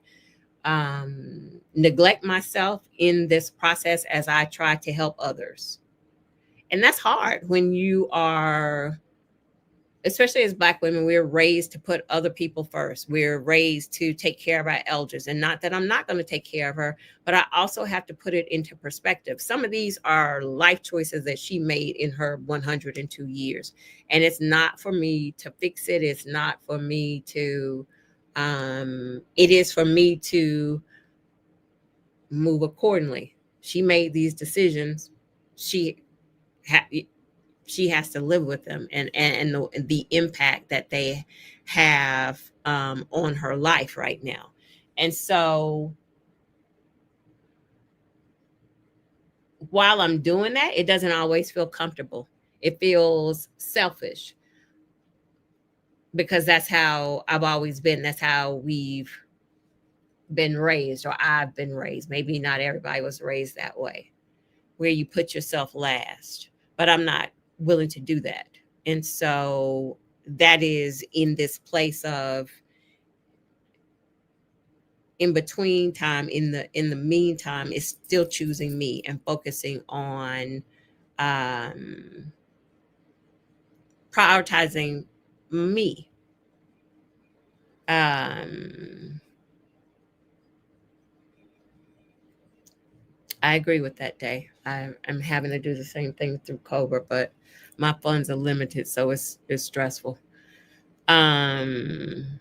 neglect myself in this process as I try to help others. And that's hard when you are, especially as Black women, we're raised to put other people first. We're raised to take care of our elders. And not that I'm not going to take care of her, but I also have to put it into perspective. Some of these are life choices that she made in her 102 years. And it's not for me to fix it. It's not for me to, it is for me to move accordingly. She made these decisions. She ha- she has to live with them and the impact that they have on her life right now. And so while I'm doing that, it doesn't always feel comfortable. It feels selfish because that's how I've always been. That's how we've been raised, or I've been raised. Maybe not everybody was raised that way, where you put yourself last. But I'm not willing to do that. And so that is in this place of in between time, in the meantime, is still choosing me and focusing on um prioritizing me. um I agree with that day. I'm having to do the same thing through Cobra, but my funds are limited, so it's stressful. um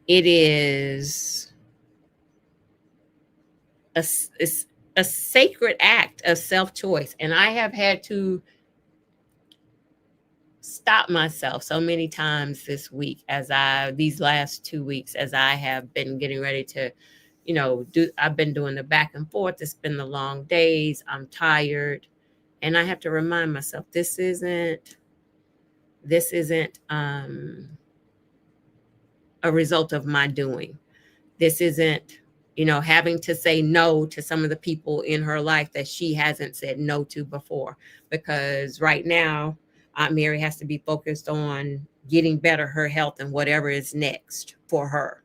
it is it's a sacred act of self-choice. And I have had to stop myself so many times this week, these last 2 weeks, as I have been getting ready to, I've been doing the back and forth. It's been the long days. I'm tired. And I have to remind myself, this isn't a result of my doing. This isn't, having to say no to some of the people in her life that she hasn't said no to before. Because right now, Aunt Mary has to be focused on getting better her health and whatever is next for her.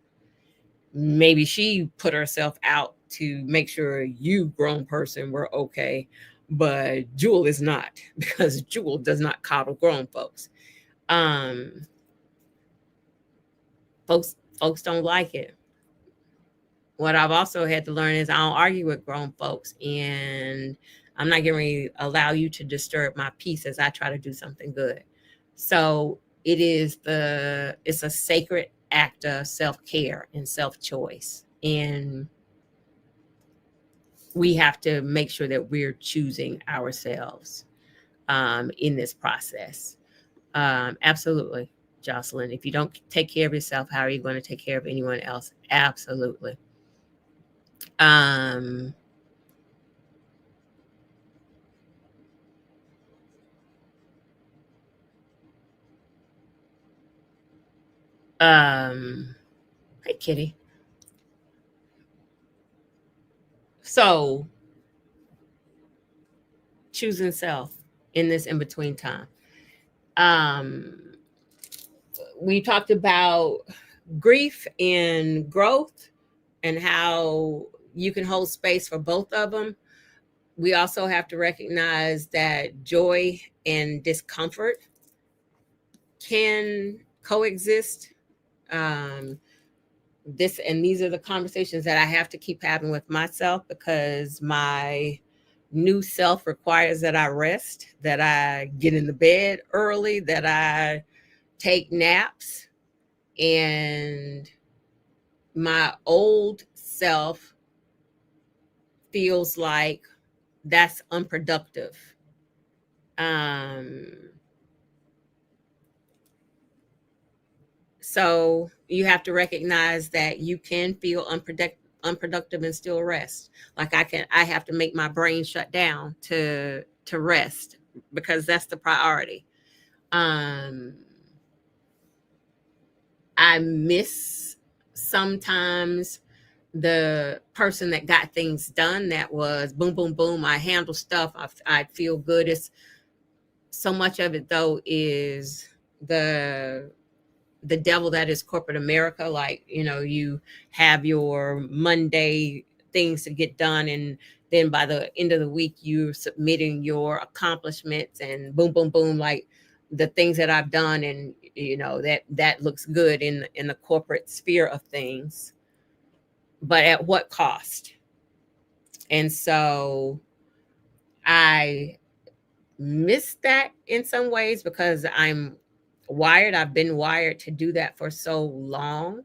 Maybe she put herself out to make sure you, grown person, were okay, but Jewel is not, because Jewel does not coddle grown folks. Um, folks don't like it. What I've also had to learn is I don't argue with grown folks, and I'm not going to allow you to disturb my peace as I try to do something good. So it's a sacred act of self-care and self-choice. And we have to make sure that we're choosing ourselves in this process. Absolutely, Jocelyn. If you don't take care of yourself, how are you going to take care of anyone else? Absolutely. Um, um, hey, Kitty. So, choosing self in this in between time. Um, we talked about grief and growth and how you can hold space for both of them. We also have to recognize that joy and discomfort can coexist. Um, these are the conversations that I have to keep having with myself, because my new self requires that I rest, that I get in the bed early, that I take naps, and my old self feels like that's unproductive. Um, so you have to recognize that you can feel unproductive and still rest. Like I have to make my brain shut down to rest, because that's the priority. Um, I miss sometimes the person that got things done, that was boom, boom, boom. I handle stuff. I feel good. It's so much of it, though, is the the devil that is corporate America. Like, you have your Monday things to get done, and then by the end of the week, you're submitting your accomplishments, and boom, boom, boom, like the things that I've done, and that looks good in the corporate sphere of things, but at what cost? And so I miss that in some ways, because I've been wired to do that for so long.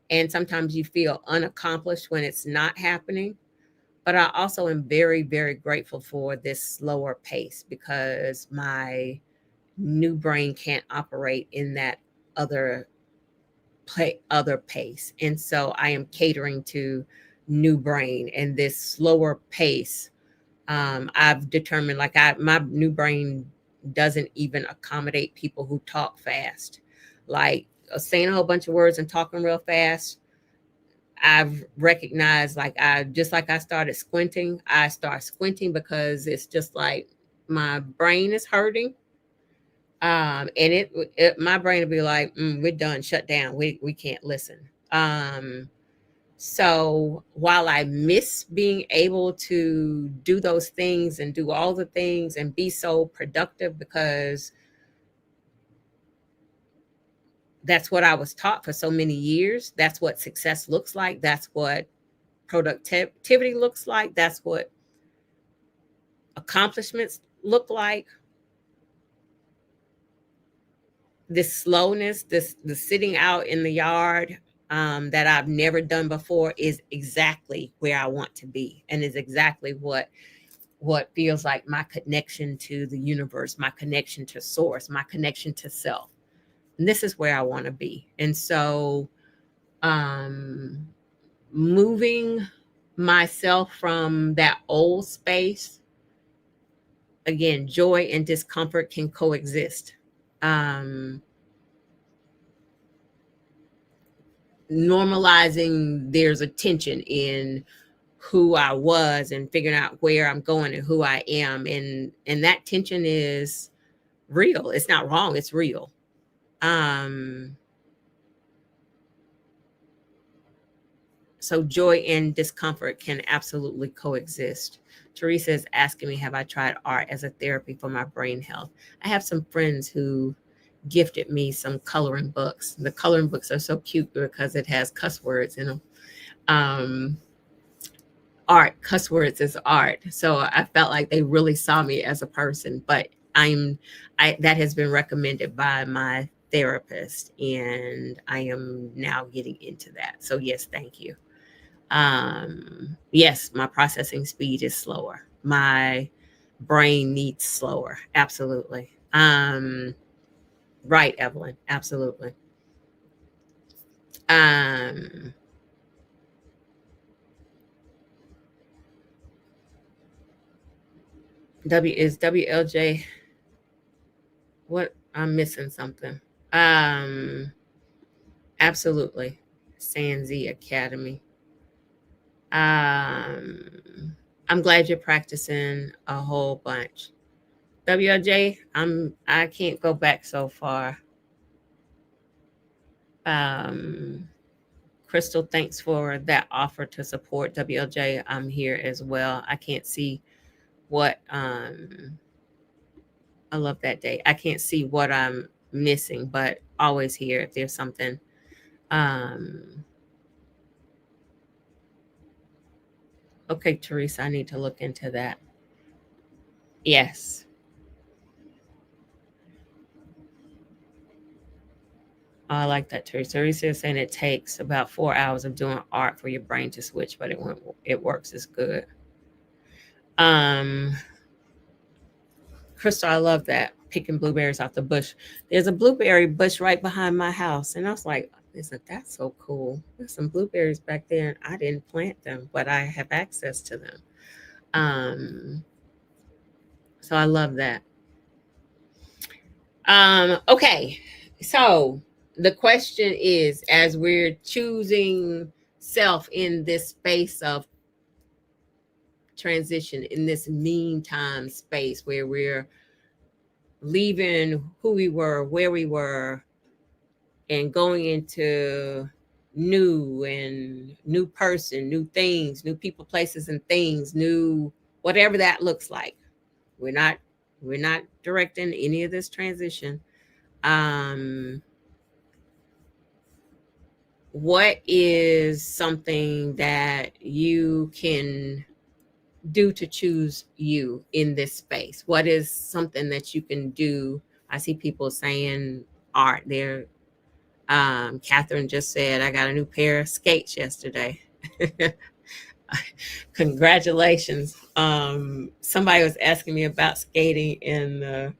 And sometimes you feel unaccomplished when it's not happening. But I also am very, very grateful for this slower pace, because my new brain can't operate in that other other pace. And so I am catering to new brain and this slower pace. I've determined, like, my new brain doesn't even accommodate people who talk fast, like saying a whole bunch of words and talking real fast. I've recognized, like, I started squinting. I start squinting because it's just like my brain is hurting. And my brain will be like, we're done, shut down. We can't listen. So while I miss being able to do those things and do all the things and be so productive, because that's what I was taught for so many years. That's what success looks like. That's what productivity looks like. That's what accomplishments look like. This slowness, the sitting out in the yard, that I've never done before is exactly where I want to be, and is exactly what feels like my connection to the universe, my connection to source, my connection to self. And this is where I want to be. And so um moving myself from that old space, again, joy and discomfort can coexist. um Normalizing there's a tension in who I was and figuring out where I'm going and who I am, and that tension is real. It's not wrong, it's real. um so joy and discomfort can absolutely coexist. Teresa is asking me, have I tried art as a therapy for my brain health? I have some friends who gifted me some coloring books. The coloring books are so cute because it has cuss words in them. um Art, cuss words is art. So I felt like they really saw me as a person. But I that has been recommended by my therapist, and I am now getting into that. So yes, thank you. Yes, my processing speed is slower. My brain needs slower. Absolutely. Right, Evelyn. Absolutely. Um, WLJ. What, I'm missing something. Um, Absolutely. Sanzi Academy. I'm glad you're practicing a whole bunch. WLJ, I can't go back so far. Um, Crystal, thanks for that offer to support WLJ. I'm here as well. I can't see what I love that day. I can't see what I'm missing, but always here if there's something. Um okay, Teresa, I need to look into that. Yes. I like that, Teresa. Teresa is saying it takes about 4 hours of doing art for your brain to switch, but it works. It's good. Um, Crystal, I love that. Picking blueberries off the bush. There's a blueberry bush right behind my house. And I was like, isn't that so cool? There's some blueberries back there, and I didn't plant them, but I have access to them. Um, so I love that. Okay. So the question is, as we're choosing self in this space of transition, in this meantime space where we're leaving who we were, where we were, and going into new and new person, new things, new people, places, and things, new whatever that looks like. We're not we're not directing any of this transition. Um, what is something that you can do to choose you in this space? What is something that you can do? I see people saying art there. Catherine just said, I got a new pair of skates yesterday. Congratulations. Somebody was asking me about skating in the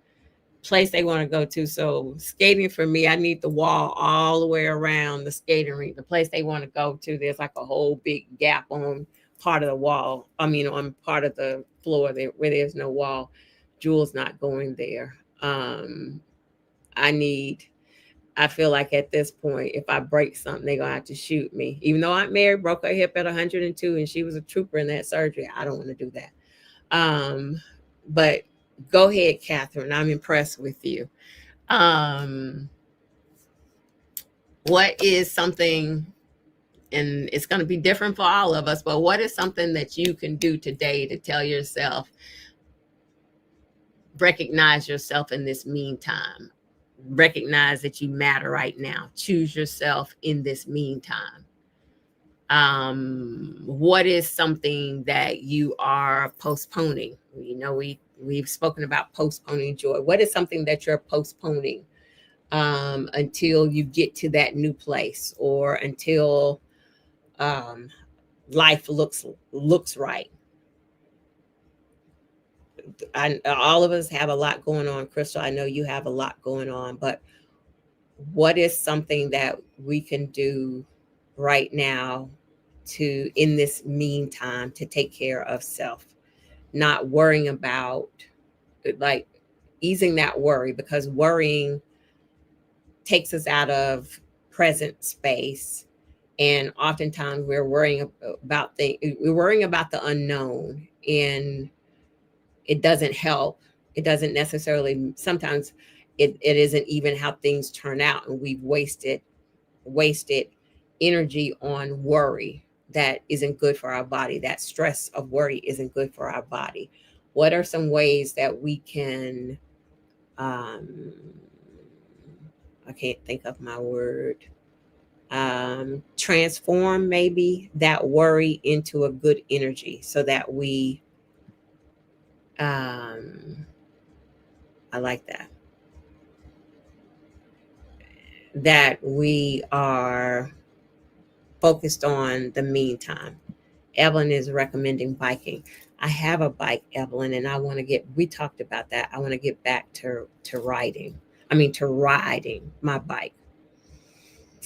place they want to go to. So skating for me, I need the wall all the way around the skating rink. The place they want to go to, there's like a whole big gap on part of the wall. I mean, on part of the floor there where there's no wall. Jewel's not going there. I need. I feel like at this point, if I break something, they're gonna have to shoot me. Even though Aunt Mary broke her hip at 102 and she was a trooper in that surgery, I don't want to do that. But go ahead, Catherine. I'm impressed with you. Um, what is something, and it's going to be different for all of us, but what is something that you can do today to tell yourself, recognize yourself in this meantime, recognize that you matter right now, choose yourself in this meantime? What is something that you are postponing? We've spoken about postponing joy. What is something that you're postponing until you get to that new place, or until um, life looks right. All of us have a lot going on, Crystal. I know you have a lot going on, but what is something that we can do right now to, in this meantime, to take care of self, not worrying about, like, easing that worry, because worrying takes us out of present space, and oftentimes we're worrying about the unknown, and it doesn't help. It doesn't necessarily, sometimes it isn't even how things turn out, and we've wasted energy on worry that isn't good for our body. That stress of worry isn't good for our body. What are some ways that we can, um, I can't think of my word, transform maybe that worry into a good energy, so that um, I like that we are focused on the meantime. Evelyn is recommending biking. I have a bike, Evelyn, and we talked about that. I want to get back to riding. To riding my bike.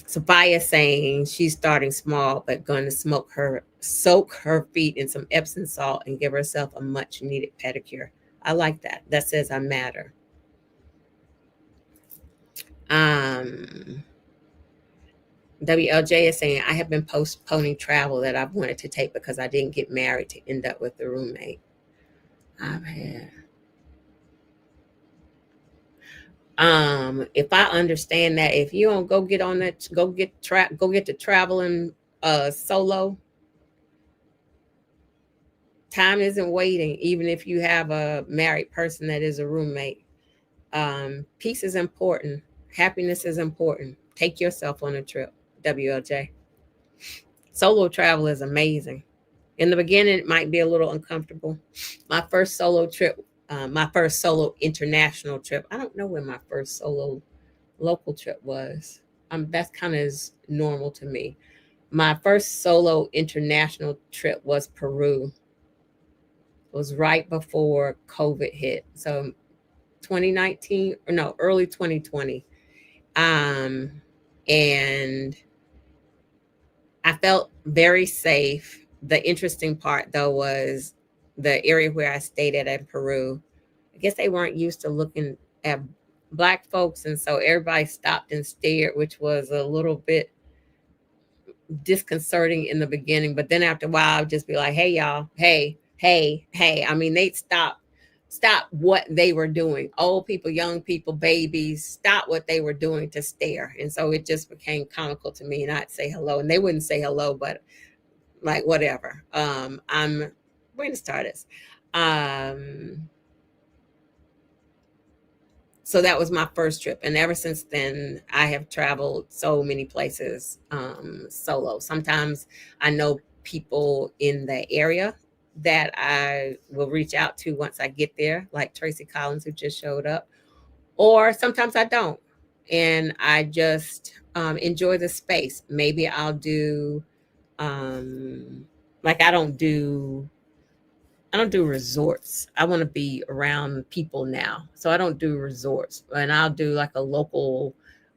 Sophia saying she's starting small, but going to soak her feet in some Epsom salt and give herself a much needed pedicure. I like that. That says I matter. Um, WLJ is saying, I have been postponing travel that I've wanted to take because I didn't get married to end up with a roommate. I've had. If I understand that, if you don't go get on that, go get to traveling solo. Time isn't waiting, even if you have a married person that is a roommate. Peace is important. Happiness is important. Take yourself on a trip. WLJ. Solo travel is amazing. In the beginning, it might be a little uncomfortable. My first solo trip, my first solo international trip. I don't know when my first solo local trip was. That's kind of normal to me. My first solo international trip was Peru. It was right before COVID hit. So 2019, or no, early 2020. Um, and I felt very safe. The interesting part, though, was the area where I stayed at in Peru. I guess they weren't used to looking at Black folks. And so everybody stopped and stared, which was a little bit disconcerting in the beginning. But then after a while, I'd just be like, hey, y'all, hey, hey, hey. They'd stop what they were doing. Old people, young people, babies, stop what they were doing to stare. And so it just became comical to me. And I'd say hello, and they wouldn't say hello, but like, whatever. I'm going to start this. So that was my first trip, and ever since then I have traveled so many places solo. Sometimes I know people in the area that I will reach out to once I get there, like Tracy Collins, who just showed up, or sometimes I don't, and I just enjoy the space. Maybe I'll do like I don't do resorts. I want to be around people now. So I don't do resorts. And I'll do like a local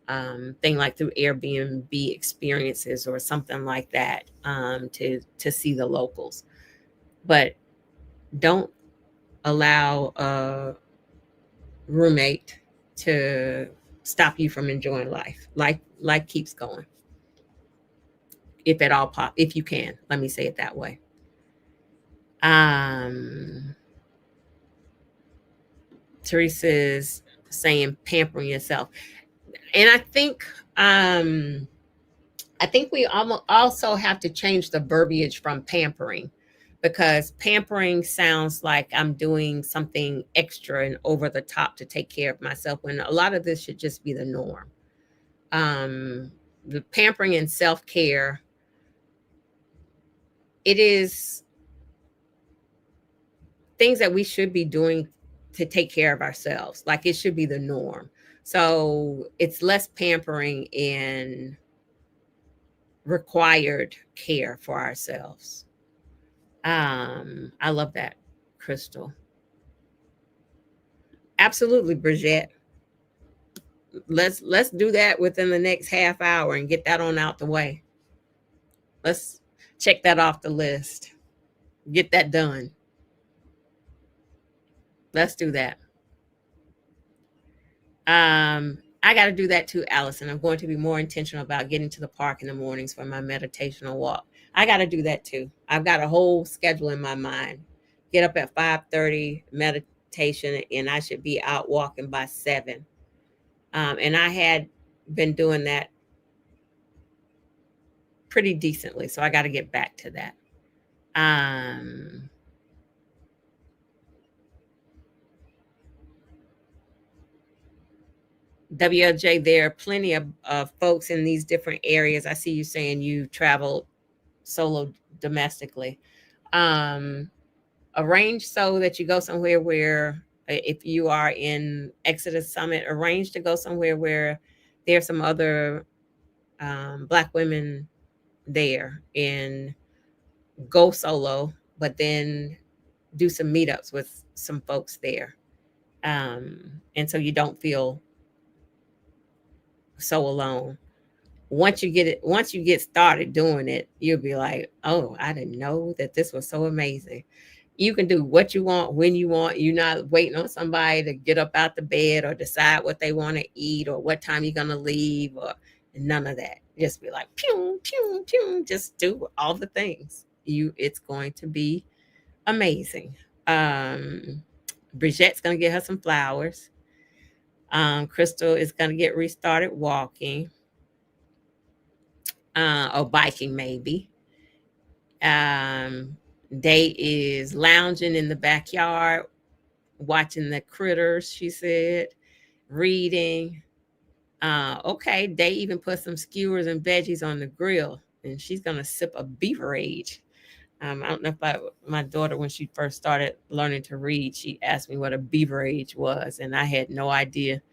thing, like through Airbnb experiences or something like that, to see the locals. But don't allow a roommate to stop you from enjoying life. Life keeps going. If at all if you can. Let me say it that way. Um Teresa's saying pampering yourself. And I think we also have to change the verbiage from pampering, because pampering sounds like I'm doing something extra and over the top to take care of myself, when a lot of this should just be the norm. The pampering and self-care, it is things that we should be doing to take care of ourselves. Like it should be the norm. So it's less pampering and required care for ourselves. I love that, Crystal. Absolutely, Bridget. Let's do that within the next half hour and get that on out the way. Let's check that off the list. Get that done. Let's do that. I got to do that too, Allison. I'm going to be more intentional about getting to the park in the mornings for my meditational walk. I got to do that too. I've got a whole schedule in my mind. Get up at 5:30, meditation, and I should be out walking by 7. And I had been doing that pretty decently, so I got to get back to that. Um, WLJ, there are plenty of folks in these different areas. I see you saying you travel solo domestically. Um, Arrange so that you go somewhere where, if you are in Exodus Summit, arrange to go somewhere where there's some other Black women there, and go solo, but then do some meetups with some folks there. And so you don't feel so alone. Once you get started doing it, you'll be like, oh, I didn't know that this was so amazing. You can do what you want when you want. You're not waiting on somebody to get up out the bed or decide what they want to eat or what time you're going to leave, or none of that. Just be like, pew, pew, pew. Just do all the things. It's going to be amazing. Bridgette's going to get her some flowers. Crystal is going to get restarted walking, or biking maybe. Um, Day is lounging in the backyard, watching the critters, she said, reading. Okay, Day even put some skewers and veggies on the grill, and she's going to sip a beverage. I don't know if my daughter, when she first started learning to read, she asked me what a beverage was, and I had no idea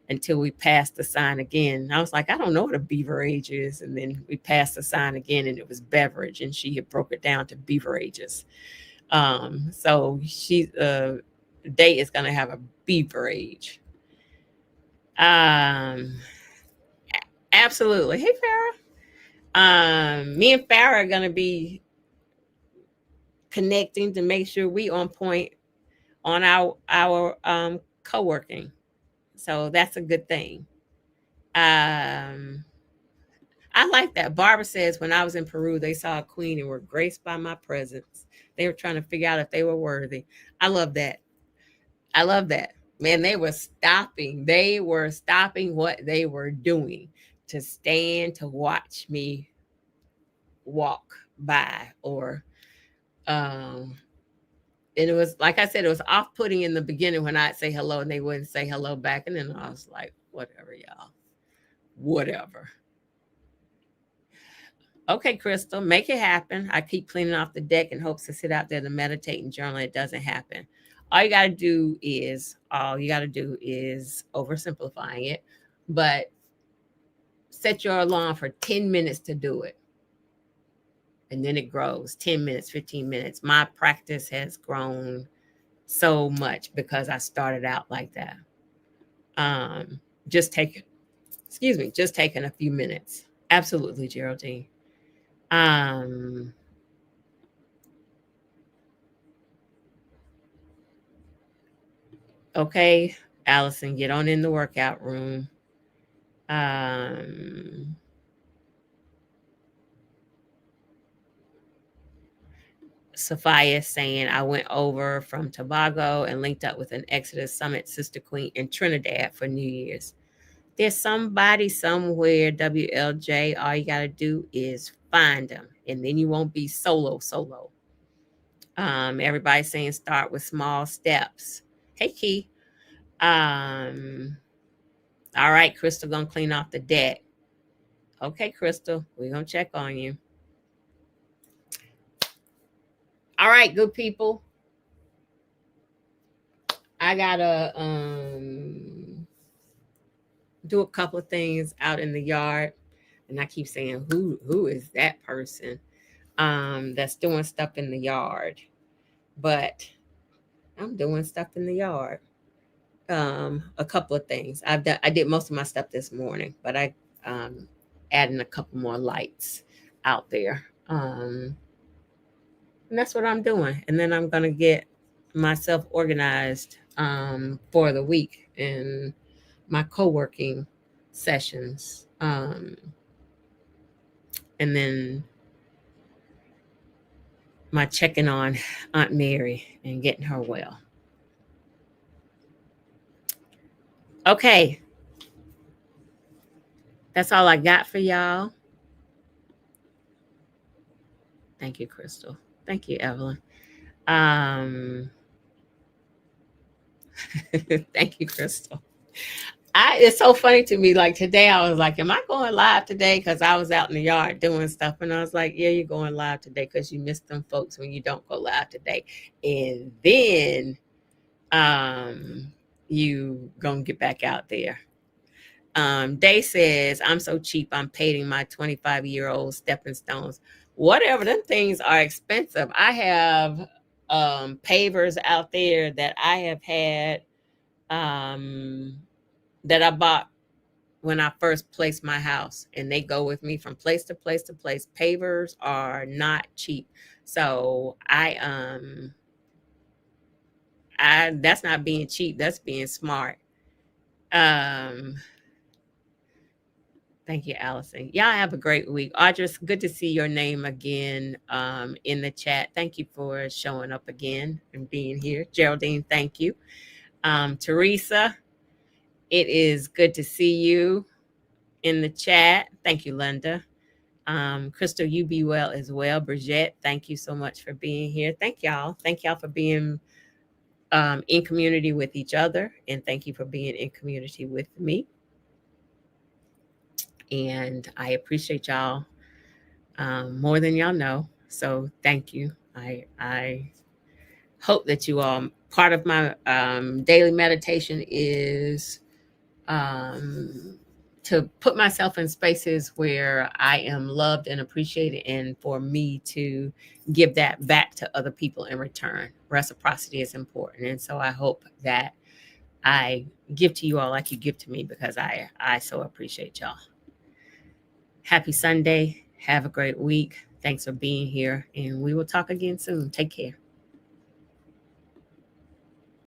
until we passed the sign again. I was like, I don't know what a beverage is. And then we passed the sign again, and it was beverage, and she had broke it down to beverages. So Day is going to have a beverage. Absolutely. Hey, Farrah. Me and Farrah are going to be connecting to make sure we on point on our co-working. So that's a good thing. I like that. Barbara says, when I was in Peru, they saw a queen and were graced by my presence. They were trying to figure out if they were worthy. I love that. I love that. Man, they were stopping. They were stopping what they were doing to stand to watch me walk by. Or and it was, like I said, it was off-putting in the beginning when I'd say hello and they wouldn't say hello back. And then I was like, whatever, y'all. Whatever. Okay, Crystal, make it happen. I keep cleaning off the deck in hopes to sit out there to meditate and journal. It doesn't happen. All you got to do is oversimplifying it, but set your alarm for 10 minutes to do it. And then it grows 10 minutes, 15 minutes. My practice has grown so much because I started out like that. Just taking a few minutes. Absolutely, Geraldine. Okay, Allison, get on in the workout room. Sophia saying, I went over from Tobago and linked up with an Exodus Summit sister queen in Trinidad for New Year's. There's somebody somewhere, WLJ. All you got to do is find them, and then you won't be solo. Everybody's saying start with small steps. Hey, Key. All right, Crystal gonna clean off the deck. Okay, Crystal, we're gonna check on you. All right, good people. I gotta do a couple of things out in the yard, and I keep saying, who is that person that's doing stuff in the yard? But I'm doing stuff in the yard. A couple of things. I did most of my stuff this morning, but I um adding a couple more lights out there. And that's what I'm doing. And then I'm gonna get myself organized for the week and my co-working sessions. And then my checking on Aunt Mary and getting her well. Okay, that's all I got for y'all. Thank you, Crystal. Thank you, Evelyn. Um, thank you, Crystal. It's so funny to me. Like today, I was like, "Am I going live today?" Because I was out in the yard doing stuff, and I was like, "Yeah, you're going live today because you missed them folks when you don't go live today." And then, you gonna get back out there. Day says, "I'm so cheap. I'm painting my 25-year-old stepping stones. Whatever, them things are expensive. I have pavers out there that I have had um, that I bought when I first placed my house, and they go with me from place to place to place. Pavers are not cheap, so I that's not being cheap. That's being smart. Um, Thank you, Allison. Y'all have a great week. Audrey, it's good to see your name again in the chat. Thank you for showing up again and being here. Geraldine, thank you. Teresa, it is good to see you in the chat. Thank you, Linda. Crystal, you be well as well. Bridget, thank you so much for being here. Thank y'all. Thank y'all for being in community with each other. And thank you for being in community with me. And I appreciate y'all more than y'all know. So thank you. I hope that you all, part of my daily meditation is um, to put myself in spaces where I am loved and appreciated, and for me to give that back to other people in return. Reciprocity is important. And so I hope that I give to you all like you give to me, because I so appreciate y'all. Happy Sunday. Have a great week. Thanks for being here, and we will talk again soon. Take care.